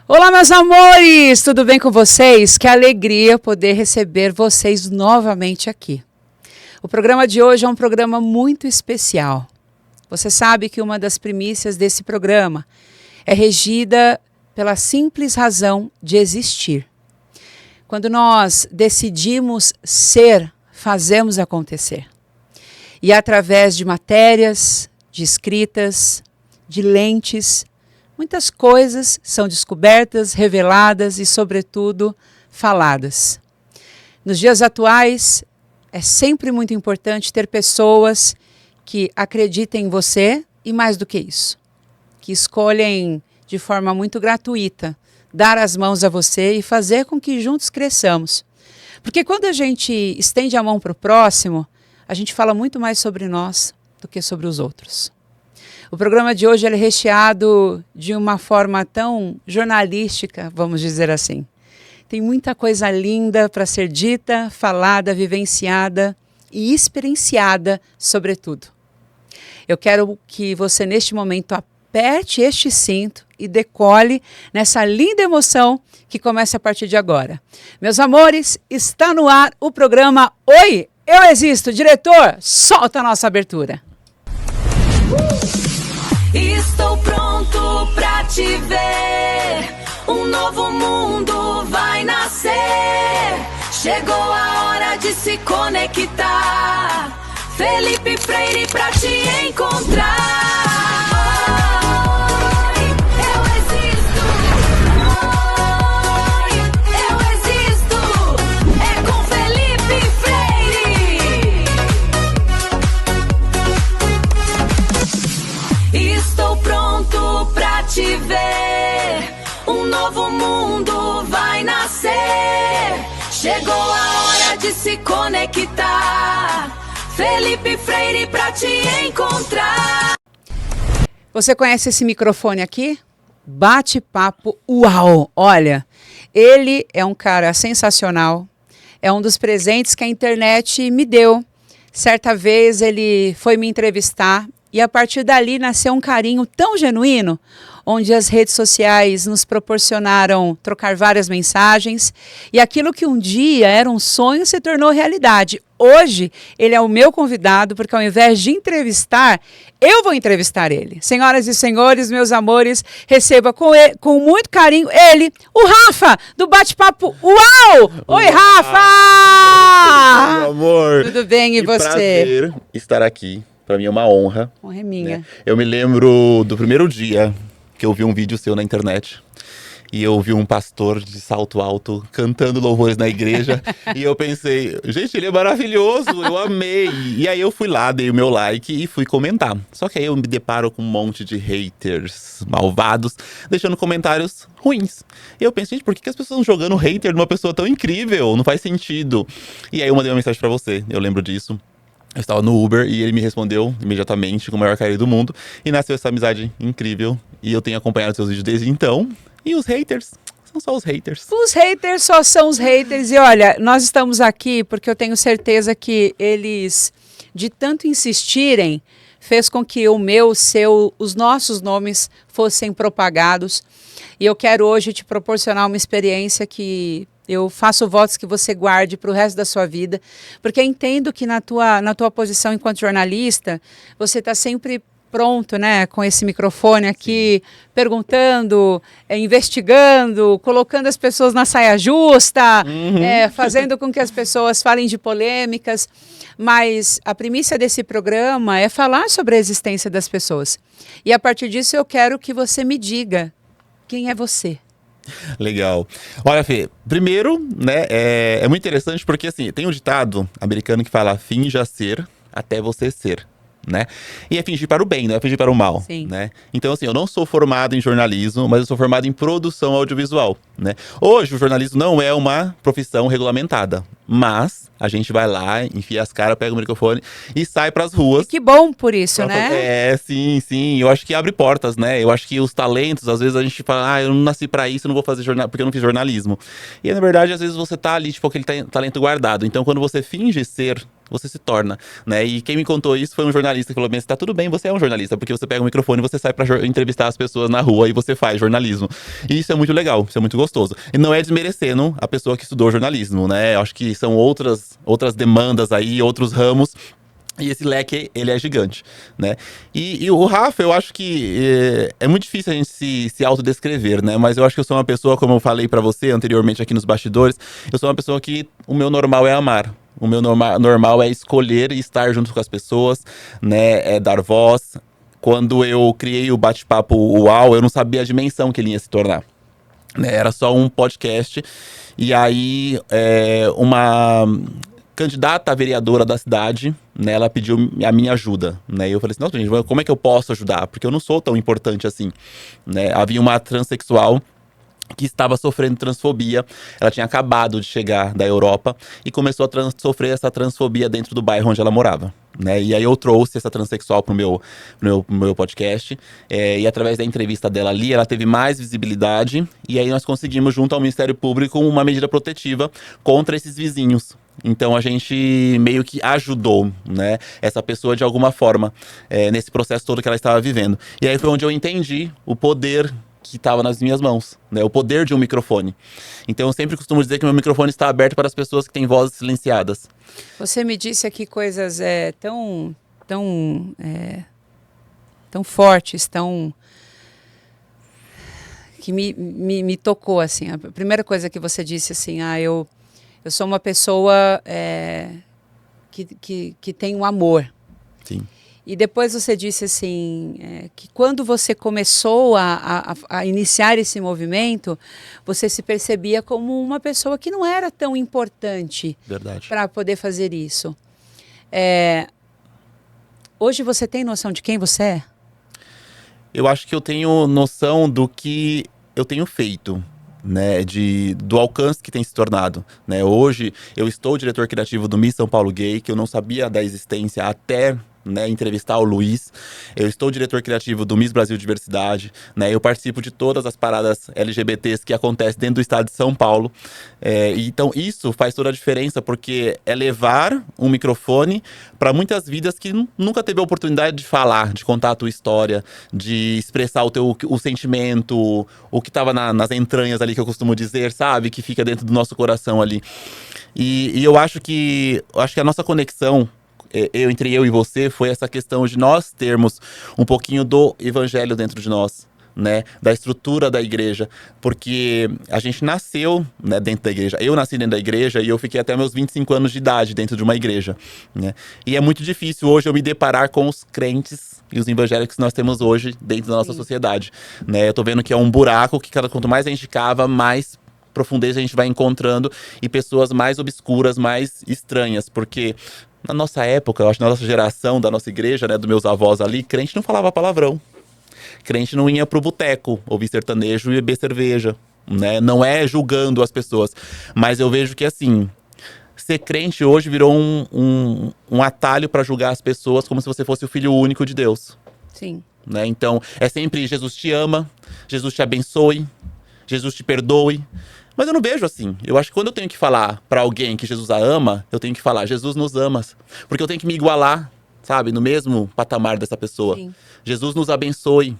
Olá, meus amores! Tudo bem com vocês? Que alegria poder receber vocês novamente aqui. O programa de hoje é um programa muito especial. Você sabe que uma das primícias desse programa é regida pela simples razão de existir. Quando nós decidimos ser, fazemos acontecer. E através de matérias, de escritas, de lentes, muitas coisas são descobertas, reveladas e, sobretudo, faladas. Nos dias atuais, é sempre muito importante ter pessoas que acreditem em você e, mais do que isso, que escolhem de forma muito gratuita dar as mãos a você e fazer com que juntos cresçamos. Porque quando a gente estende a mão para o próximo, a gente fala muito mais sobre nós do que sobre os outros. O programa de hoje é recheado de uma forma tão jornalística, vamos dizer assim. Tem muita coisa linda para ser dita, falada, vivenciada e experienciada, sobretudo. Eu quero que você, neste momento, aperte este cinto e decole nessa linda emoção que começa a partir de agora. Meus amores, está no ar o programa Oi, Eu Existo. Diretor, solta a nossa abertura. Estou pronto pra te ver. Um novo mundo vai nascer. Chegou a hora de se conectar. Felipe Freire pra te encontrar. Oi, eu existo. Oi, eu existo. É com Felipe Freire. Estou pronto pra te ver. Um novo mundo vai nascer. Chegou a hora de se conectar. Felipe Freire pra te encontrar. Você conhece esse microfone aqui? Bate-papo Uau! Olha, ele é um cara sensacional. É um dos presentes que a internet me deu. Certa vez ele foi me entrevistar e a partir dali nasceu um carinho tão genuíno, onde as redes sociais nos proporcionaram trocar várias mensagens e aquilo que um dia era um sonho se tornou realidade. Hoje, ele é o meu convidado, porque ao invés de entrevistar, eu vou entrevistar ele. Senhoras e senhores, meus amores, receba com muito carinho ele, o Rafa, do Bate-Papo Uau! Oi, Rafa! Meu amor! Tudo bem, e você? Prazer estar aqui. Pra mim é uma honra. Honra é minha. Né? Eu me lembro do primeiro dia que eu vi um vídeo seu na internet. E eu vi um pastor de salto alto cantando louvores na igreja. E eu pensei, gente, ele é maravilhoso, eu amei. E aí eu fui lá, dei o meu like e fui comentar. Só que aí eu me deparo com um monte de haters malvados, deixando comentários ruins. E eu pensei, gente, por que as pessoas estão jogando hater numa pessoa tão incrível? Não faz sentido. E aí eu mandei uma mensagem pra você, eu lembro disso. Eu estava no Uber e ele me respondeu imediatamente com o maior carinho do mundo. E nasceu essa amizade incrível. E eu tenho acompanhado seus vídeos desde então. E os haters são só os haters. Os haters só são os haters. E olha, nós estamos aqui porque eu tenho certeza que eles, de tanto insistirem, fez com que o meu, o seu, os nossos nomes fossem propagados. E eu quero hoje te proporcionar uma experiência que eu faço votos que você guarde para o resto da sua vida, porque eu entendo que na tua posição enquanto jornalista, você está sempre pronto, né, com esse microfone aqui, perguntando, investigando, colocando as pessoas na saia justa, fazendo com que as pessoas falem de polêmicas, mas a primícia desse programa é falar sobre a existência das pessoas. E a partir disso eu quero que você me diga quem é você. Legal. Olha, Fê, primeiro, né, é muito interessante porque, assim, tem um ditado americano que fala, finja ser até você ser. Né? E é fingir para o bem, não é fingir para o mal. Sim. Né? Então, assim, eu não sou formado em jornalismo, mas eu sou formado em produção audiovisual. Né? Hoje, o jornalismo não é uma profissão regulamentada, mas a gente vai lá, enfia as caras, pega o microfone e sai pras ruas. E que bom por isso, né? Sim, sim. Eu acho que abre portas, né? Eu acho que os talentos, às vezes a gente fala, eu não nasci pra isso, eu não vou fazer jornalismo, porque eu não fiz jornalismo. E, na verdade, às vezes você tá ali, tipo, aquele talento guardado. Então, quando você finge ser você se torna, né? E quem me contou isso foi um jornalista que falou bem, tá tudo bem, você é um jornalista, porque você pega um microfone, você sai pra entrevistar as pessoas na rua e você faz jornalismo. E isso é muito legal, isso é muito gostoso. E não é desmerecendo a pessoa que estudou jornalismo, né? Eu acho que são outras demandas aí, outros ramos. E esse leque, ele é gigante, né? E o Rafa, eu acho que é muito difícil a gente se autodescrever, né? Mas eu acho que eu sou uma pessoa, como eu falei pra você anteriormente aqui nos bastidores, eu sou uma pessoa que o meu normal é amar. O meu normal é escolher e estar junto com as pessoas, né? É dar voz. Quando eu criei o Bate-Papo UAU, eu não sabia a dimensão que ele ia se tornar, né? Era só um podcast. E aí, uma candidata a vereadora da cidade, né, ela pediu a minha ajuda, né, e eu falei assim, nossa, gente, como é que eu posso ajudar? Porque eu não sou tão importante assim, né, havia uma transexual que estava sofrendo transfobia, ela tinha acabado de chegar da Europa e começou a sofrer essa transfobia dentro do bairro onde ela morava, né, e aí eu trouxe essa transexual pro meu podcast, e através da entrevista dela ali, ela teve mais visibilidade, e aí nós conseguimos, junto ao Ministério Público, uma medida protetiva contra esses vizinhos. Então a gente meio que ajudou, né, essa pessoa de alguma forma, nesse processo todo que ela estava vivendo. E aí foi onde eu entendi o poder que estava nas minhas mãos, né, o poder de um microfone. Então eu sempre costumo dizer que meu microfone está aberto para as pessoas que têm vozes silenciadas. Você me disse aqui coisas tão fortes, que me tocou, assim. A primeira coisa que você disse, assim, eu sou uma pessoa que tem um amor. Sim. E depois você disse assim, que quando você começou a iniciar esse movimento, você se percebia como uma pessoa que não era tão importante para poder fazer isso. Hoje você tem noção de quem você é? Eu acho que eu tenho noção do que eu tenho feito, né, do alcance que tem se tornado, né? Hoje eu estou diretor criativo do Miss São Paulo Gay, que eu não sabia da existência até, né, entrevistar o Luiz. Eu estou diretor criativo do Miss Brasil Diversidade, né? Eu participo de todas as paradas LGBTs que acontecem dentro do estado de São Paulo. Então isso faz toda a diferença, porque é levar um microfone para muitas vidas que nunca teve a oportunidade de falar, de contar a tua história, de expressar o sentimento, o que estava nas entranhas ali, que eu costumo dizer, sabe? Que fica dentro do nosso coração ali. E eu acho que a nossa conexão entre eu e você foi essa questão de nós termos um pouquinho do evangelho dentro de nós, né, da estrutura da igreja, porque a gente nasceu, né, dentro da igreja. Eu nasci dentro da igreja e eu fiquei até meus 25 anos de idade dentro de uma igreja, né, e é muito difícil hoje eu me deparar com os crentes e os evangélicos que nós temos hoje dentro da nossa sociedade, né. Eu tô vendo que é um buraco que quanto mais a gente cava, mais profundeza a gente vai encontrando e pessoas mais obscuras, mais estranhas, porque na nossa época, eu acho, na nossa geração, da nossa igreja, né, dos meus avós ali, crente não falava palavrão. Crente não ia pro boteco ouvir sertanejo e beber cerveja, né? Não é julgando as pessoas, mas eu vejo que, assim, ser crente hoje virou um atalho para julgar as pessoas como se você fosse o filho único de Deus. Sim. Né? Então, é sempre Jesus te ama, Jesus te abençoe, Jesus te perdoe. Mas eu não vejo assim. Eu acho que quando eu tenho que falar pra alguém que Jesus a ama, eu tenho que falar, Jesus nos ama. Porque eu tenho que me igualar, sabe, no mesmo patamar dessa pessoa. Sim. Jesus nos abençoe.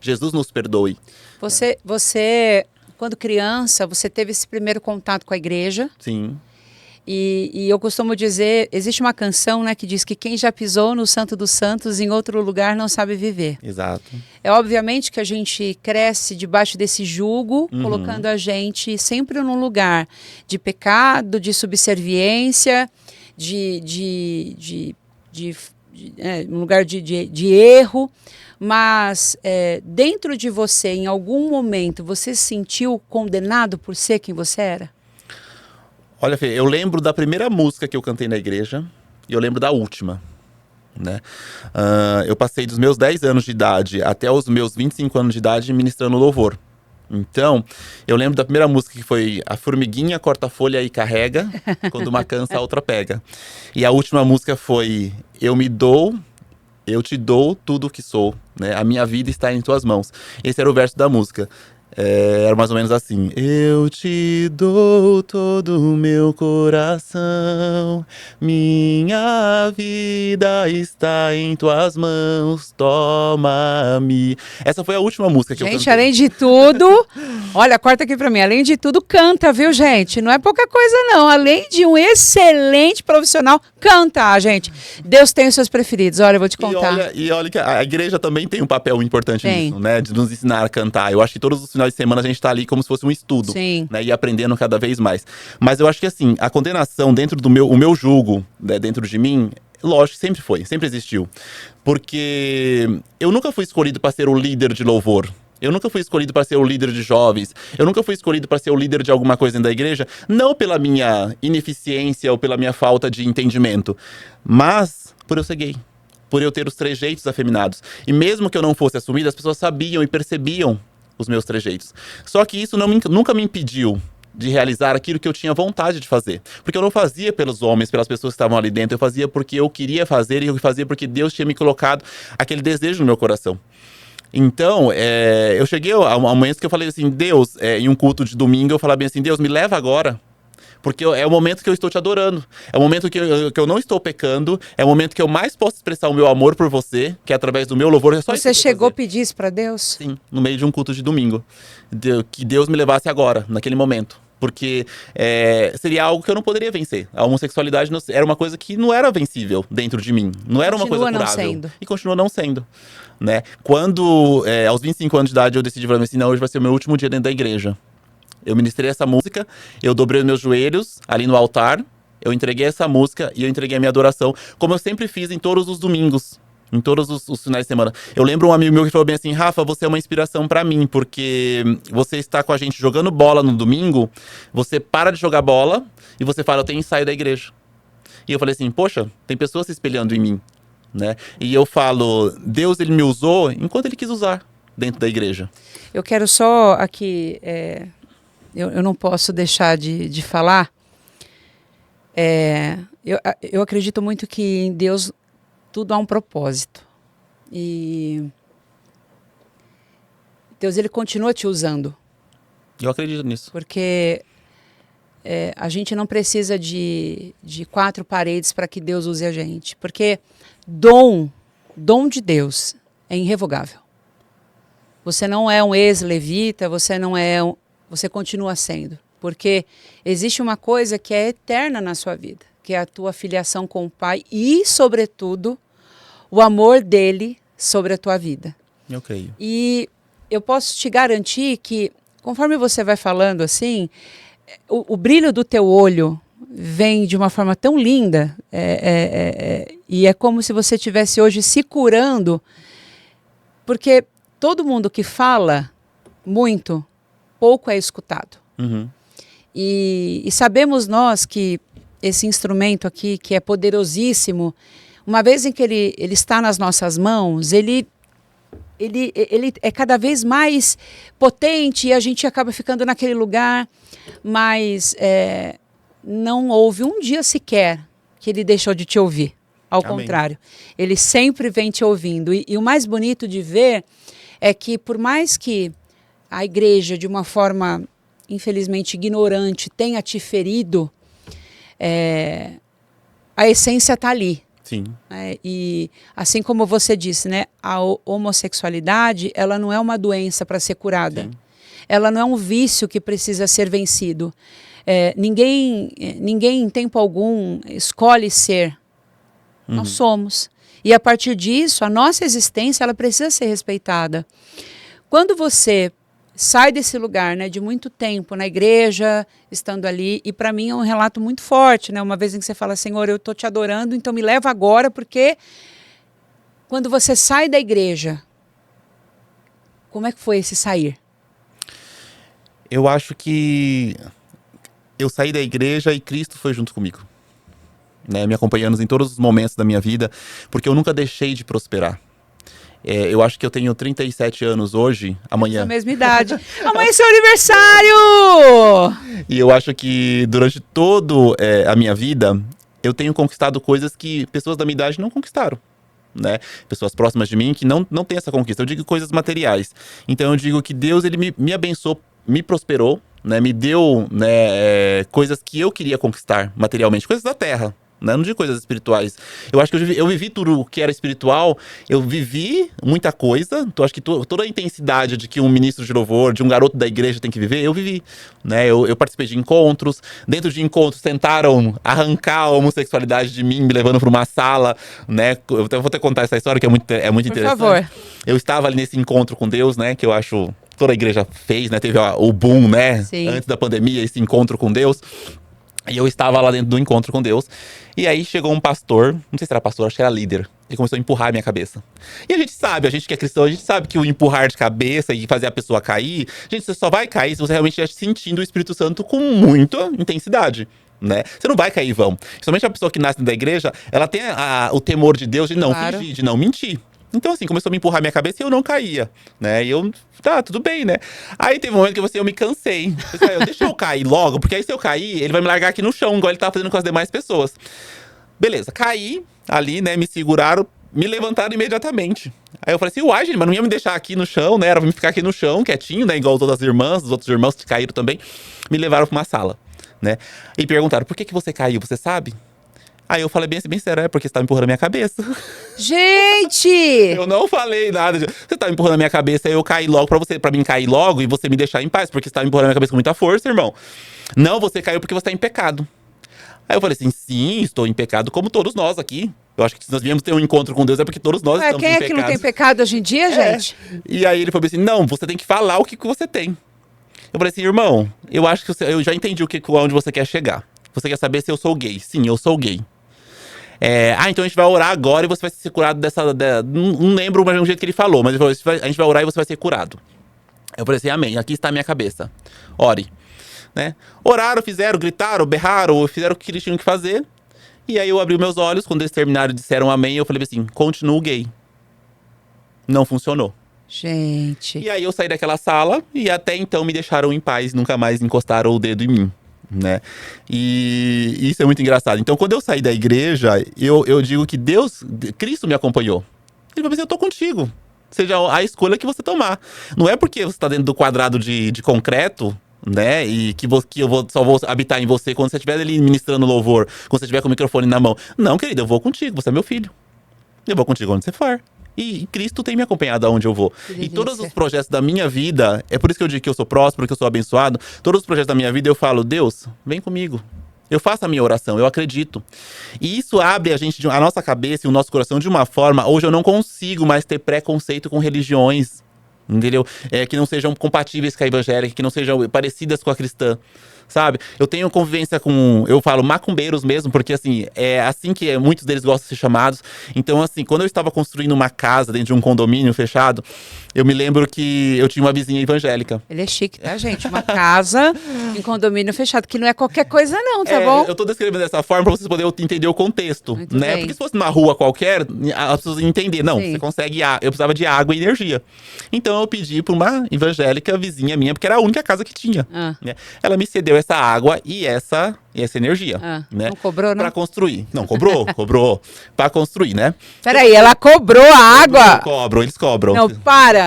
Jesus nos perdoe. Você, quando criança, você teve esse primeiro contato com a igreja. Sim. E eu costumo dizer, existe uma canção, né, que diz que quem já pisou no Santo dos Santos em outro lugar não sabe viver. Exato. É obviamente que a gente cresce debaixo desse jugo, colocando a gente sempre num lugar de pecado, de subserviência, um lugar de erro. Mas dentro de você, em algum momento, você se sentiu condenado por ser quem você era? Olha, Fê, eu lembro da primeira música que eu cantei na igreja e eu lembro da última, né? Eu passei dos meus 10 anos de idade até os meus 25 anos de idade ministrando louvor. Então, eu lembro da primeira música que foi A Formiguinha Corta a Folha e Carrega, quando uma cansa a outra pega. E a última música foi Eu te dou tudo o que sou, né? A minha vida está em tuas mãos. Esse era o verso da música. Era mais ou menos assim. Eu te dou todo o meu coração, minha vida está em tuas mãos, toma-me. Essa foi a última música que eu Gente, cantei. além de tudo, olha, corta aqui pra mim. Além de tudo, canta, viu, gente? Não é pouca coisa, não. Além de um excelente profissional, canta, gente. Deus tem os seus preferidos. Olha, eu vou te contar. E olha que a igreja também tem um papel importante Tem. nisso, né? De nos ensinar a cantar. Eu acho que todos os finais de semana a gente tá ali como se fosse um estudo. Sim. Né? E aprendendo cada vez mais. Mas eu acho que assim, a condenação dentro do meu julgo, né, dentro de mim, lógico, sempre foi, sempre existiu. Porque eu nunca fui escolhido para ser o líder de louvor. Eu nunca fui escolhido para ser o líder de jovens. Eu nunca fui escolhido para ser o líder de alguma coisa dentro da igreja. Não pela minha ineficiência ou pela minha falta de entendimento. Mas por eu ser gay. Por eu ter os trejeitos afeminados. E mesmo que eu não fosse assumido, as pessoas sabiam e percebiam os meus trejeitos. Só que isso nunca me impediu de realizar aquilo que eu tinha vontade de fazer. Porque eu não fazia pelos homens, pelas pessoas que estavam ali dentro. Eu fazia porque eu queria fazer e eu fazia porque Deus tinha me colocado aquele desejo no meu coração. Então, eu cheguei a momentos que eu falei assim, Deus, em um culto de domingo, eu falava bem assim, Deus, me leva agora. Porque é o momento que eu estou te adorando. É o momento que eu não estou pecando. É o momento que eu mais posso expressar o meu amor por você, que é através do meu louvor. É só Você isso chegou a pedir isso pra Deus? Sim, no meio de um culto de domingo. Que Deus me levasse agora, naquele momento. Porque seria algo que eu não poderia vencer. A homossexualidade era uma coisa que não era vencível dentro de mim. Não era uma coisa Continua não curável. sendo. E continua não sendo. Né? Quando, aos 25 anos de idade, eu decidi falar assim, não, hoje vai ser o meu último dia dentro da igreja. Eu ministrei essa música, eu dobrei os meus joelhos ali no altar, eu entreguei essa música e eu entreguei a minha adoração, como eu sempre fiz em todos os domingos, em todos os finais de semana. Eu lembro um amigo meu que falou bem assim, Rafa, você é uma inspiração pra mim, porque você está com a gente jogando bola no domingo, você para de jogar bola e você fala, eu tenho ensaio da igreja. E eu falei assim, poxa, tem pessoas se espelhando em mim, né? E eu falo, Deus, ele me usou enquanto ele quis usar dentro da igreja. Eu quero só aqui... Eu não posso deixar de falar. Eu acredito muito que em Deus tudo há um propósito. E Deus, ele continua te usando. Eu acredito nisso. Porque a gente não precisa de 4 paredes para que Deus use a gente. Porque dom de Deus é irrevogável. Você não é um ex-levita, você continua sendo, porque existe uma coisa que é eterna na sua vida, que é a tua filiação com o Pai e, sobretudo, o amor dele sobre a tua vida. Eu creio. E eu posso te garantir que, conforme você vai falando assim, o brilho do teu olho vem de uma forma tão linda, e é como se você estivesse hoje se curando, porque todo mundo que fala muito, pouco é escutado. Uhum. E sabemos nós que esse instrumento aqui, que é poderosíssimo, uma vez em que ele está nas nossas mãos, ele é cada vez mais potente e a gente acaba ficando naquele lugar, mas não houve um dia sequer que ele deixou de te ouvir. Ao Amém. contrário, ele sempre vem te ouvindo. E o mais bonito de ver é que, por mais que a igreja, de uma forma, infelizmente, ignorante, tenha te ferido, a essência está ali. Sim. E assim como você disse, né, a homossexualidade, ela não é uma doença para ser curada. Sim. Ela não é um vício que precisa ser vencido. Ninguém em tempo algum escolhe ser. Uhum. Nós somos. E a partir disso, a nossa existência ela precisa ser respeitada. Quando você sai desse lugar, né, de muito tempo na igreja, estando ali, e para mim é um relato muito forte, né, uma vez em que você fala, Senhor, eu estou te adorando, então me leva agora, porque quando você sai da igreja, como é que foi esse sair? Eu acho que eu saí da igreja e Cristo foi junto comigo, né, me acompanhando em todos os momentos da minha vida, porque eu nunca deixei de prosperar. Eu acho que eu tenho 37 anos hoje, amanhã. Na mesma idade. Amanhã é seu aniversário! E eu acho que durante toda a minha vida, eu tenho conquistado coisas que pessoas da minha idade não conquistaram. né? Pessoas próximas de mim que não têm essa conquista. Eu digo coisas materiais. Então eu digo que Deus, ele me abençoou, me prosperou, né? Me deu, né, coisas que eu queria conquistar materialmente, coisas da terra. Né? Não de coisas espirituais. Eu acho que eu vivi tudo o que era espiritual. Eu vivi muita coisa. Então, acho que toda a intensidade de que um ministro de louvor, de um garoto da igreja tem que viver, eu vivi. Né? Eu participei de encontros. Dentro de encontros, tentaram arrancar a homossexualidade de mim, me levando para uma sala. Né? Eu vou até contar essa história, que é muito interessante. Por favor. Eu estava ali nesse encontro com Deus, né? Que eu acho toda a igreja fez, né? Teve o boom, né? Sim. Antes da pandemia, esse encontro com Deus. E eu estava lá dentro do encontro com Deus. E aí chegou um pastor, não sei se era pastor, acho que era líder. Ele começou a empurrar a minha cabeça. E a gente sabe, a gente que é cristão, a gente sabe que o empurrar de cabeça e fazer a pessoa cair, gente, você só vai cair se você realmente estiver sentindo o Espírito Santo com muita intensidade. Né? Você não vai cair vão. Somente a pessoa que nasce da igreja, ela tem o temor de Deus de não fingir, de não mentir. Então, assim, começou a me empurrar a minha cabeça e eu não caía, né? E eu, tá, tudo bem, né? Aí teve um momento que eu me cansei. Deixa eu cair logo, porque aí se eu cair, ele vai me largar aqui no chão, igual ele tava fazendo com as demais pessoas. Beleza, caí ali, né? Me seguraram, me levantaram imediatamente. Aí eu falei assim, uai, gente, mas não ia me deixar aqui no chão, né? Era pra me ficar aqui no chão, quietinho, né? Igual todas as irmãs, os outros irmãos que caíram também. Me levaram pra uma sala, né? E perguntaram, por que você caiu, você sabe? Aí eu falei bem sério, é porque você tá empurrando a minha cabeça. Gente! Eu não falei nada. Você tá empurrando a minha cabeça, aí eu caí logo pra mim cair logo e você me deixar em paz, porque você tá empurrando a minha cabeça com muita força, irmão. Não, você caiu porque você tá em pecado. Aí eu falei assim, sim, estou em pecado, como todos nós aqui. Eu acho que se nós viemos ter um encontro com Deus é porque todos nós estamos em pecado. Quem é que não tem pecado hoje em dia, gente? E aí ele falou assim, não, você tem que falar o que você tem. Eu falei assim, irmão, eu acho que eu já entendi onde você quer chegar. Você quer saber se eu sou gay? Sim, eu sou gay. Então a gente vai orar agora e você vai ser curado não lembro mais do jeito que ele falou, mas ele falou, a gente vai orar e você vai ser curado. Eu falei assim, amém, aqui está a minha cabeça. Ore. Né? Oraram, fizeram, gritaram, berraram, fizeram o que eles tinham que fazer. E aí eu abri meus olhos, quando eles terminaram e disseram amém, eu falei assim, continuo gay. Não funcionou. Gente. E aí eu saí daquela sala e até então me deixaram em paz, nunca mais encostaram o dedo em mim. Né? E isso é muito engraçado. Então, quando eu saí da igreja, eu digo que Cristo me acompanhou. Ele falou assim, eu tô contigo. Seja a escolha que você tomar. Não é porque você tá dentro do quadrado de concreto, né? E que eu só vou habitar em você quando você estiver ali ministrando louvor, quando você estiver com o microfone na mão. Não, querido, eu vou contigo, você é meu filho. Eu vou contigo onde você for. E Cristo tem me acompanhado aonde eu vou. E todos os projetos da minha vida, é por isso que eu digo que eu sou próspero, que eu sou abençoado. Todos os projetos da minha vida eu falo, Deus, vem comigo. Eu faço a minha oração, eu acredito. E isso abre a nossa cabeça e o nosso coração de uma forma, hoje eu não consigo mais ter preconceito com religiões, entendeu? Que não sejam compatíveis com a evangélica, que não sejam parecidas com a cristã. Sabe? Eu tenho convivência eu falo macumbeiros mesmo, porque assim, é assim que muitos deles gostam de ser chamados. Então assim, quando eu estava construindo uma casa dentro de um condomínio fechado, eu me lembro que eu tinha uma vizinha evangélica. Ele é chique, tá, gente? Uma casa em condomínio fechado, que não é qualquer coisa não, tá bom? Eu tô descrevendo dessa forma pra vocês poderem entender o contexto, Muito né? bem. Porque se fosse numa rua qualquer, as pessoas iam entender. Não, Sim. você consegue eu precisava de água e energia. Então eu pedi pra uma evangélica vizinha minha, porque era a única casa que tinha. Né? Ela me cedeu essa água e essa energia. Né? Não cobrou, não? Pra construir. Não, cobrou. Pra construir, né? Peraí, ela cobrou a água? Eles cobram. Não,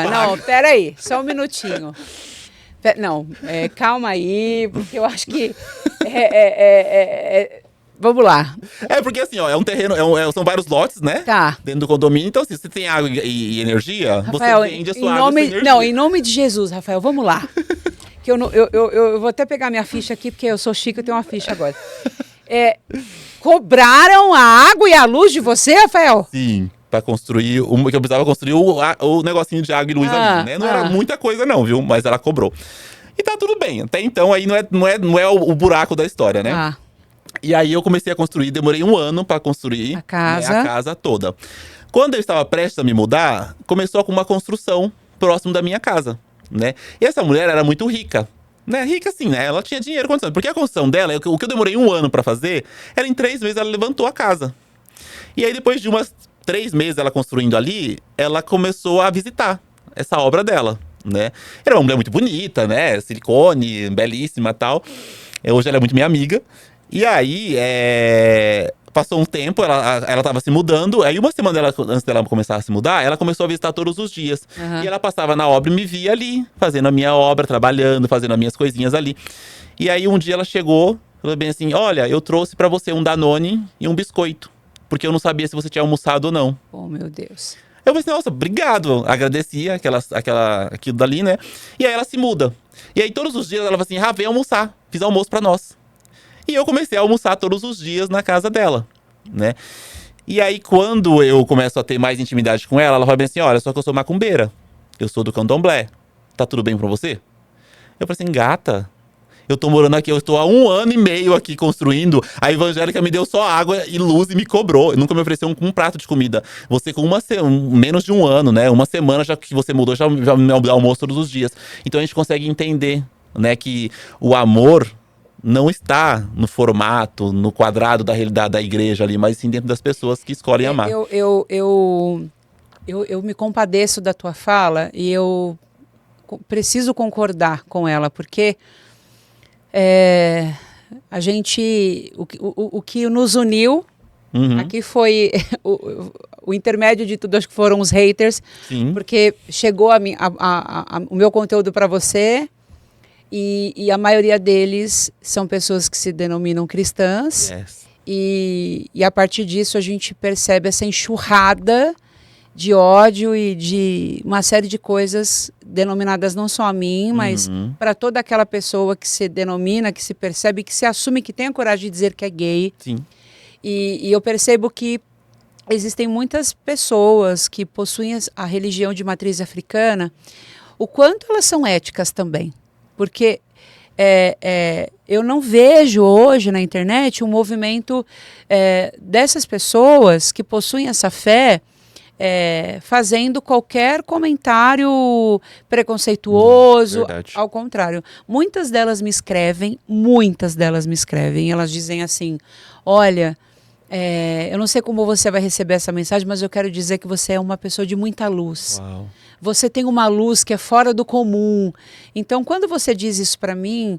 não, peraí, só um minutinho. Não, calma aí, porque eu acho que vamos lá. Porque assim, ó, é um terreno, são vários lotes, né? Tá. Dentro do condomínio. Então, assim, se você tem água e energia, Rafael, você vende a sua água e sua energia. Não, em nome de Jesus, Rafael, vamos lá. Que eu vou até pegar minha ficha aqui, porque eu sou chique, eu tenho uma ficha agora. Cobraram a água e a luz de você, Rafael? Sim, pra construir, que eu precisava construir o negocinho de água e luz ali, né? Não era muita coisa não, viu? Mas ela cobrou. E tá tudo bem, até então aí não é o buraco da história, né? E aí eu comecei a construir, demorei 1 ano pra construir a casa. Né, a casa toda. Quando eu estava prestes a me mudar, começou com uma construção próximo da minha casa, né? E essa mulher era muito rica, né? Rica assim, né? Ela tinha dinheiro, condições. Porque a construção dela, o que eu demorei 1 ano pra fazer, em 3 meses ela levantou a casa. E aí depois de umas 3 meses ela construindo ali, ela começou a visitar essa obra dela, né? Era uma mulher muito bonita, né? Silicone, belíssima e tal. Hoje ela é muito minha amiga. E aí, passou um tempo, ela tava se mudando. Aí uma semana antes dela começar a se mudar, ela começou a visitar todos os dias. E ela passava na obra e me via ali, fazendo a minha obra, trabalhando, fazendo as minhas coisinhas ali. E aí um dia ela chegou, falou bem assim, olha, eu trouxe pra você um Danone e um biscoito. Porque eu não sabia se você tinha almoçado ou não. Oh, meu Deus. Eu falei assim, nossa, obrigado. Agradecia aquilo dali, né? E aí ela se muda. E aí todos os dias ela fala assim, vem almoçar. Fiz almoço pra nós. E eu comecei a almoçar todos os dias na casa dela, né? E aí quando eu começo a ter mais intimidade com ela, ela fala bem assim, olha, só que eu sou macumbeira. Eu sou do candomblé. Tá tudo bem pra você? Eu falei assim, gata, eu tô morando aqui, eu estou há 1 ano e meio aqui construindo. A evangélica me deu só água e luz e me cobrou. Nunca me ofereceu um prato de comida. Você com menos de 1 ano, né? 1 semana já que você mudou, já me almoço todos os dias. Então a gente consegue entender, né, que o amor não está no formato, no quadrado da realidade da igreja ali, mas sim dentro das pessoas que escolhem amar. Eu me compadeço da tua fala e eu preciso concordar com ela, porque a gente, o que nos uniu aqui foi o intermédio de tudo, acho que foram os haters. Sim. Porque chegou o meu conteúdo para você e a maioria deles são pessoas que se denominam cristãs. Yes. E a partir disso a gente percebe essa enxurrada de ódio e de uma série de coisas denominadas não só a mim, mas para toda aquela pessoa que se denomina, que se percebe, que se assume, que tem a coragem de dizer que é gay. Sim. E eu percebo que existem muitas pessoas que possuem a religião de matriz africana, o quanto elas são éticas também. Porque eu não vejo hoje na internet um movimento dessas pessoas que possuem essa fé fazendo qualquer comentário preconceituoso. Verdade. Ao contrário, muitas delas me escrevem, elas dizem assim, olha, eu não sei como você vai receber essa mensagem, mas eu quero dizer que você é uma pessoa de muita luz. Uau. Você tem uma luz que é fora do comum. Então, quando você diz isso para mim,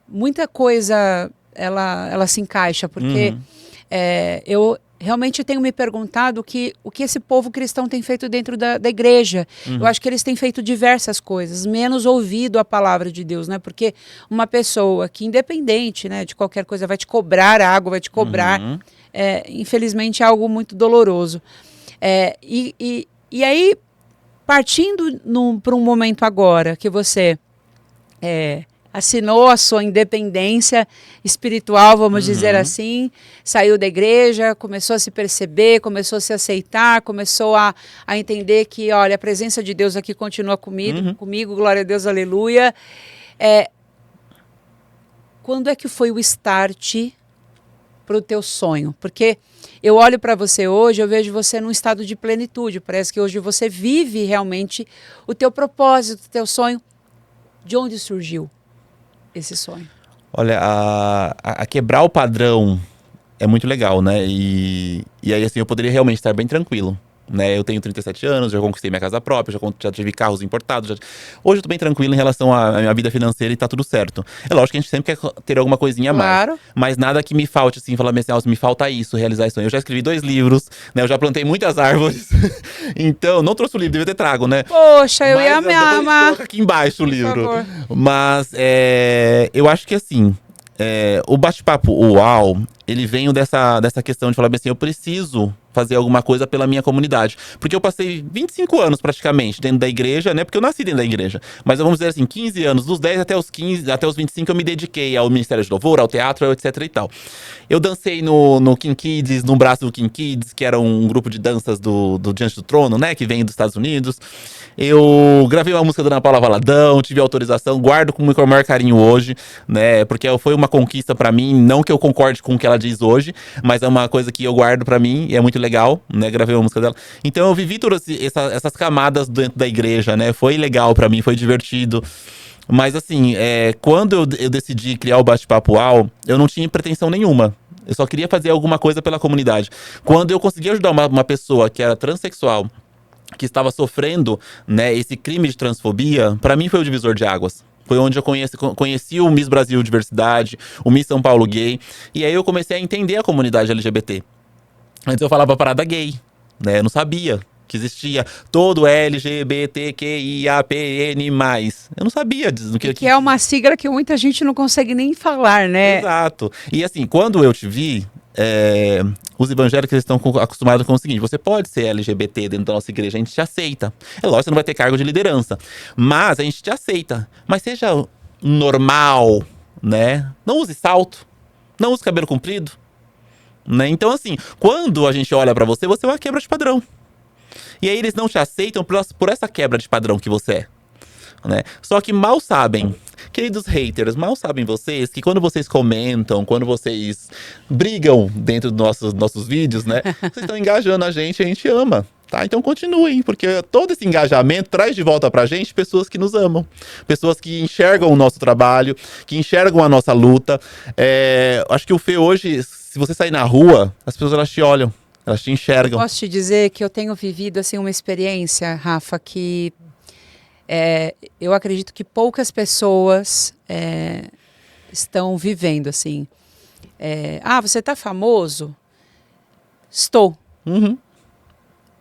muita coisa ela se encaixa, porque eu realmente tenho me perguntado o que esse povo cristão tem feito dentro da igreja. Eu acho que eles têm feito diversas coisas, menos ouvido a palavra de Deus, né? Porque uma pessoa que, independente, né, de qualquer coisa, vai te cobrar água, vai te cobrar, infelizmente é algo muito doloroso. E aí, partindo para um momento agora que você assinou a sua independência espiritual, vamos dizer assim, saiu da igreja, começou a se perceber, começou a se aceitar, começou a entender que, olha, a presença de Deus aqui continua comigo, glória a Deus, aleluia. Quando é que foi o start para o teu sonho? Porque eu olho para você hoje, eu vejo você num estado de plenitude, parece que hoje você vive realmente o teu propósito, o teu sonho. De onde surgiu esse sonho? Olha, a quebrar o padrão é muito legal, né? E aí, assim, eu poderia realmente estar bem tranquilo, né? Eu tenho 37 anos, já conquistei minha casa própria, já tive carros importados. Hoje eu tô bem tranquilo em relação à minha vida financeira e tá tudo certo. É lógico que a gente sempre quer ter alguma coisinha a mais. Mas nada que me falte, assim, falar assim, me falta isso, realizar isso. Eu já escrevi 2 livros, né? Eu já plantei muitas árvores. Então, não trouxe o livro, devia ter trago, né? Poxa, eu ia amar. Coloca aqui embaixo o livro. Por favor. Mas eu acho que assim, o bate-papo UAU, ele veio dessa questão de falar bem assim, eu preciso fazer alguma coisa pela minha comunidade. Porque eu passei 25 anos praticamente dentro da igreja, né? Porque eu nasci dentro da igreja. Mas vamos dizer assim, 15 anos, dos 10 até os 15, até os 25 eu me dediquei ao Ministério de Louvor, ao teatro, etc e tal. Eu dancei no King Kids, no braço do King Kids, que era um grupo de danças do Diante do Trono, né? Que vem dos Estados Unidos. Eu gravei uma música da Ana Paula Valadão, tive autorização, guardo com o maior carinho hoje, né? Porque foi uma conquista pra mim, não que eu concorde com o que ela diz hoje, mas é uma coisa que eu guardo pra mim e é muito legal, né? Gravei uma música dela. Então eu vivi todas essas camadas dentro da igreja, né? Foi legal pra mim, foi divertido. Mas assim, quando eu decidi criar o Bate-Papo UAU, eu não tinha pretensão nenhuma. Eu só queria fazer alguma coisa pela comunidade. Quando eu consegui ajudar uma pessoa que era transexual, que estava sofrendo, né, esse crime de transfobia, para mim foi o divisor de águas. Foi onde eu conheci o Miss Brasil Diversidade, o Miss São Paulo Gay. E aí eu comecei a entender a comunidade LGBT. Antes eu falava parada gay, né? Eu não sabia que existia todo LGBTQIAPN+. Eu não sabia do que é uma sigla que muita gente não consegue nem falar, né? Exato. E assim, quando eu te vi, os evangélicos estão acostumados com o seguinte: você pode ser LGBT dentro da nossa igreja, a gente te aceita. É lógico que você não vai ter cargo de liderança, mas a gente te aceita. Mas seja normal, né? Não use salto, não use cabelo comprido, né? Então assim, quando a gente olha pra você, você é uma quebra de padrão. E aí eles não te aceitam por essa quebra de padrão que você é, né? Só que mal sabem, queridos haters, mal sabem vocês que quando vocês comentam, quando vocês brigam dentro dos nossos vídeos, né? Vocês estão engajando a gente ama, tá? Então continuem, porque todo esse engajamento traz de volta pra gente pessoas que nos amam. Pessoas que enxergam o nosso trabalho, que enxergam a nossa luta. Acho que o Fê hoje, se você sair na rua, as pessoas elas te olham, elas te enxergam. Posso te dizer que eu tenho vivido assim uma experiência, Rafa, que eu acredito que poucas pessoas estão vivendo assim. Você tá famoso? Estou. Uhum.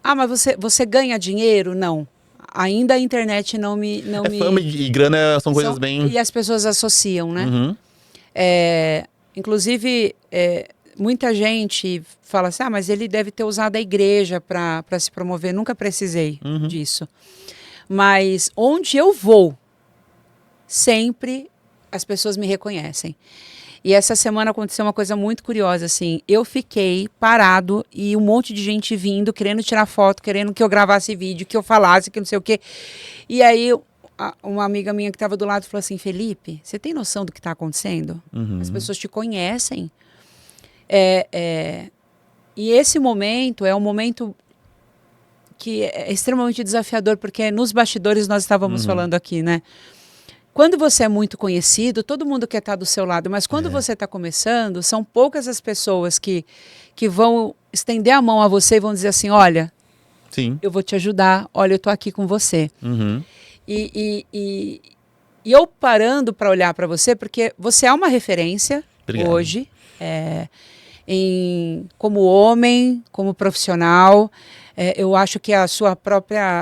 Mas você ganha dinheiro? Não. Ainda a internet não me... Fama e grana são coisas bem... E as pessoas associam, né? Uhum. Inclusive, muita gente fala assim, mas ele deve ter usado a igreja para se promover. Nunca precisei disso. Mas onde eu vou, sempre as pessoas me reconhecem. E essa semana aconteceu uma coisa muito curiosa, assim. Eu fiquei parado e um monte de gente vindo, querendo tirar foto, querendo que eu gravasse vídeo, que eu falasse, que não sei o quê. E aí, uma amiga minha que estava do lado falou assim, Felipe, você tem noção do que está acontecendo? Uhum. As pessoas te conhecem. E esse momento é um momento que é extremamente desafiador, porque nos bastidores nós estávamos falando aqui, né? Quando você é muito conhecido, todo mundo quer estar do seu lado, mas quando você está começando, são poucas as pessoas que vão estender a mão a você e vão dizer assim, olha, sim, eu vou te ajudar, olha, eu estou aqui com você. Uhum. E eu parando para olhar para você, porque você é uma referência hoje, como homem, como profissional. Eu acho que a sua própria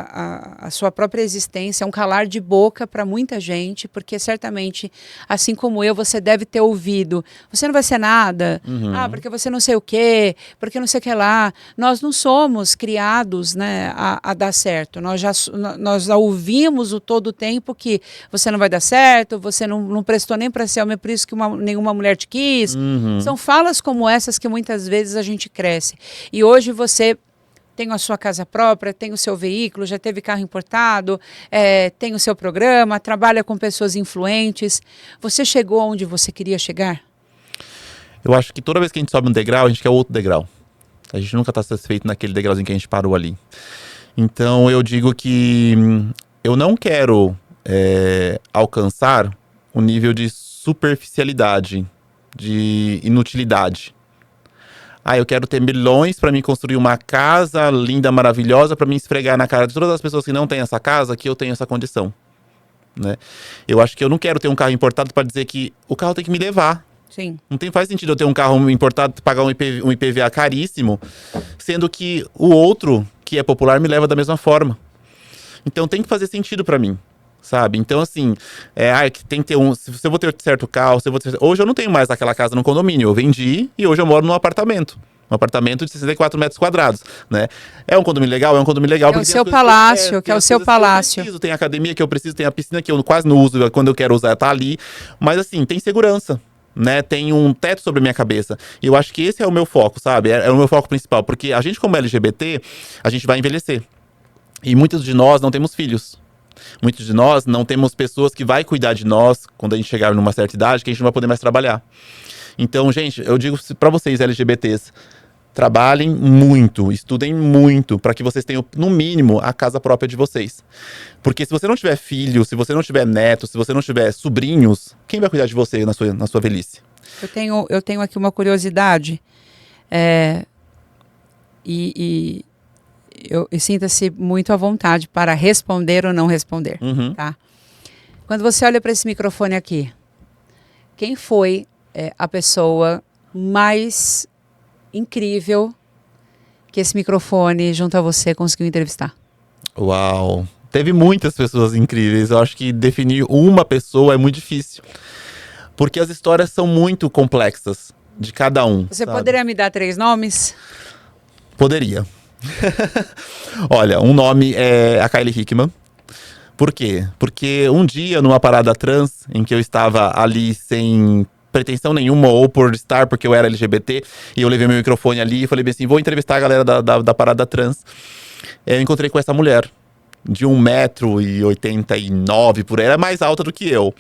existência é um calar de boca para muita gente, porque certamente, assim como eu, você deve ter ouvido, você não vai ser nada, porque você não sei o quê, porque não sei o que lá. Nós não somos criados, né, a dar certo. Nós já ouvimos todo o tempo que você não vai dar certo, você não prestou nem para ser homem, por isso que nenhuma mulher te quis. São falas como essas que muitas vezes a gente cresce. E hoje você tem a sua casa própria, tem o seu veículo, já teve carro importado, tem o seu programa, trabalha com pessoas influentes. Você chegou onde você queria chegar? Eu acho que toda vez que a gente sobe um degrau, a gente quer outro degrau. A gente nunca está satisfeito naquele degrauzinho que a gente parou ali. Então eu digo que eu não quero alcançar um nível de superficialidade, de inutilidade. Eu quero ter milhões para mim construir uma casa linda, maravilhosa, para me esfregar na cara de todas as pessoas que não têm essa casa, que eu tenho essa condição, né? Eu acho que eu não quero ter um carro importado para dizer que o carro tem que me levar. Sim. Não faz sentido eu ter um carro importado, pagar um IPVA caríssimo, sendo que o outro, que é popular, me leva da mesma forma. Então tem que fazer sentido para mim, sabe? Então assim, tem que ter se eu vou ter certo carro, hoje eu não tenho mais aquela casa no condomínio, eu vendi e hoje eu moro num apartamento. Um apartamento de 64 metros quadrados, né? É um condomínio legal? É um condomínio legal. É o seu palácio, que é o seu palácio. Tem a academia que eu preciso, tem a piscina que eu quase não uso, quando eu quero usar tá ali. Mas assim, tem segurança, né? Tem um teto sobre a minha cabeça. E eu acho que esse é o meu foco, sabe? É o meu foco principal, porque a gente como LGBT, a gente vai envelhecer. E muitos de nós não temos filhos. Muitos de nós não temos pessoas que vai cuidar de nós quando a gente chegar numa certa idade, que a gente não vai poder mais trabalhar. Então, gente, eu digo para vocês LGBTs, trabalhem muito, estudem muito, para que vocês tenham, no mínimo, a casa própria de vocês. Porque se você não tiver filho, se você não tiver netos, se você não tiver sobrinhos, quem vai cuidar de você na sua velhice? Eu tenho aqui uma curiosidade. E sinta-se muito à vontade para responder ou não responder, tá? Quando você olha para esse microfone aqui, quem foi a pessoa mais incrível que esse microfone, junto a você, conseguiu entrevistar? Uau! Teve muitas pessoas incríveis. Eu acho que definir uma pessoa é muito difícil. Porque as histórias são muito complexas, de cada um. Você sabe? poderia me dar 3 nomes? Poderia. Olha, um nome é a Kylie Hickman. Por quê? Porque um dia, numa parada trans, em que eu estava ali sem pretensão nenhuma, ou por estar porque eu era LGBT, e eu levei meu microfone ali e falei bem assim, vou entrevistar a galera da parada trans. Eu encontrei com essa mulher, de 1,89 m por aí, ela é mais alta do que eu.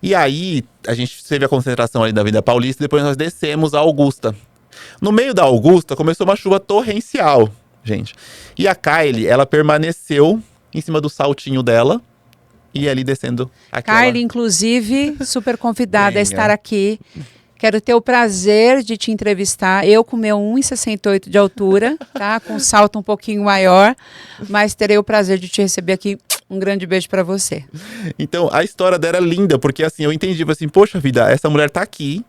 E aí, a gente teve a concentração ali da Avenida Paulista, e depois nós descemos a Augusta. No meio da Augusta, começou uma chuva torrencial, gente. E a Kylie, ela permaneceu em cima do saltinho dela e ali descendo aquela... Kylie, inclusive, super convidada a Venha. estar aqui. Quero ter o prazer de te entrevistar. Eu com meu 1,68 de altura, tá? Com um salto um pouquinho maior, mas terei o prazer de te receber aqui. Um grande beijo pra você. Então, a história dela é linda, porque assim, eu entendi, assim, poxa vida, essa mulher tá aqui,